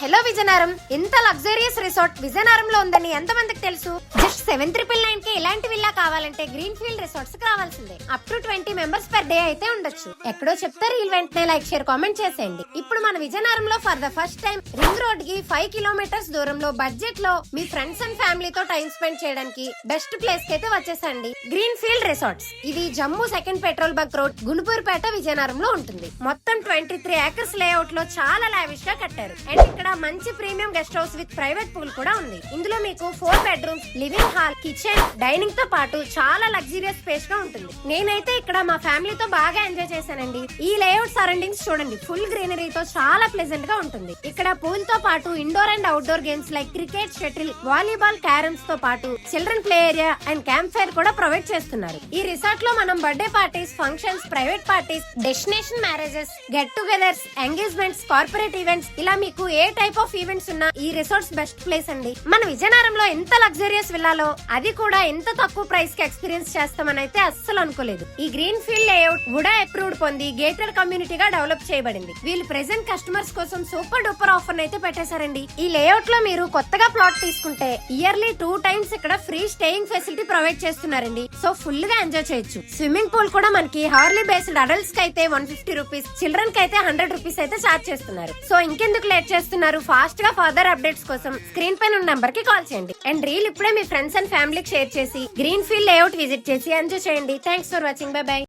Hello Vizianagaram, ఇంత luxurious resort విజయనగరంలో ఉందని ఎంతమందికి తెలుసు? జస్ట్ 7,999 కి ఇలాంటి విల్లా కావాలంటే గ్రీన్ ఫీల్డ్ రిసార్ట్స్ కి రావాల్సిందే. Up to 20 members per day అయితే ఉండొచ్చు. ఎక్కడో చెప్తారు, ఈ వెంటనే లైక్ షేర్ కామెంట్ చేసేయండి. ఇప్పుడు మన విజయనగరంలో for the first time ring road కి 5 కిలోమీటర్స్ దూరంలో బడ్జెట్ లో మీ ఫ్రెండ్స్ అండ్ ఫ్యామిలీతో టైం స్పెండ్ చేయడానికి బెస్ట్ ప్లేస్ కి అయితే వచ్చేసండి గ్రీన్ ఫీల్డ్ రిసార్ట్స్. ఇది Jammu second petrol bunk road, Gunupurpeta, విజయనగరంలో ఉంటుంది. మొత్తం 23 ఏకర్స్ లేఅవుట్ లో చాలా లావిష్ గా కట్టారు. అండ్ ఇక్కడ మంచి premium guest house with private pool కూడా ఉంది. ఇందులో మీకు 4 bedrooms, living hall, kitchen, dining తో పాటు చాలా లగ్జరియస్ స్పేస్ గా ఉంటుంది. నేనైతే ఇక్కడ మా ఫ్యామిలీతో బాగా ఎంజాయ్ చేశానండి. ఈ లేఅవుట్ సరౌండింగ్స్ చూడండి, ఫుల్ గ్రీనరీతో చాలా ప్లెజెంట్ గా ఉంటుంది. ఇక్కడ పూల్ తో పాటు indoor and outdoor games like cricket, shuttle, volleyball, carroms తో పాటు children play area and camp fire కూడా ప్రొవైడ్ చేస్తున్నారు. ఈ రిసార్ట్ లో మనం birthday parties, functions, private parties, destination marriages, get togethers, engagements, corporate events, ఇలా మీకు ఏ టైప్ ఆఫ్ ఈవెంట్స్ ఉన్నా ఈ రిసార్ట్స్ బెస్ట్ ప్లేస్ అండి. మన విజయనగరంలో ఎంత లగ్జరియస్ విల్లాలో, అది కూడా ఎంత తక్కువ ప్రైస్ కి ఎక్స్పీరియన్స్ చేస్తామని అయితే అస్సలు అనుకోలేదు. ఈ green field layout VUDA approved పొంది గేటెడ్ కమ్యూనిటీగా డెవలప్ చేయబడింది. వీళ్ళు ప్రెసెంట్ కస్టమర్స్ కోసం సూపర్ డూపర్ ఆఫర్ అయితే పెట్టేశారండి. ఈ లేఅవుట్ లో మీరు కొత్తగా ప్లాట్ తీసుకుంటే ఇయర్లీ 2 టైమ్స్ ఇక్కడ ఫ్రీ స్టేయింగ్ ఫెసిలిటీ ప్రొవైడ్ చేస్తున్నారండి. సో ఫుల్ గా ఎంజాయ్ చేయొచ్చు. స్విమ్మింగ్ పూల్ కూడా మనకి హార్లీ బేస్డ్ అడల్ట్స్ కి అయితే 150 రూపీస్, చిల్డ్రన్ కి అయితే 100 రూపీస్ అయితే చార్జ్ చేస్తున్నారు. సో ఇంకెందుకు లేట్ చేస్తున్నారు? ఫాస్ట్ గా ఫర్దర్ అప్డేట్స్ కోసం స్క్రీన్ పైన ఉన్న నంబర్ కి కాల్ చేయండి. అండ్ రీల్ ఇప్పుడే మీ ఫ్రెండ్స్ అండ్ ఫ్యామిలీకి షేర్ చేసి గ్రీన్ ఫీల్డ్ లేఅవుట్ విజిట్ చేసి ఎంజాయ్ చేయండి. Thanks for watching. By by.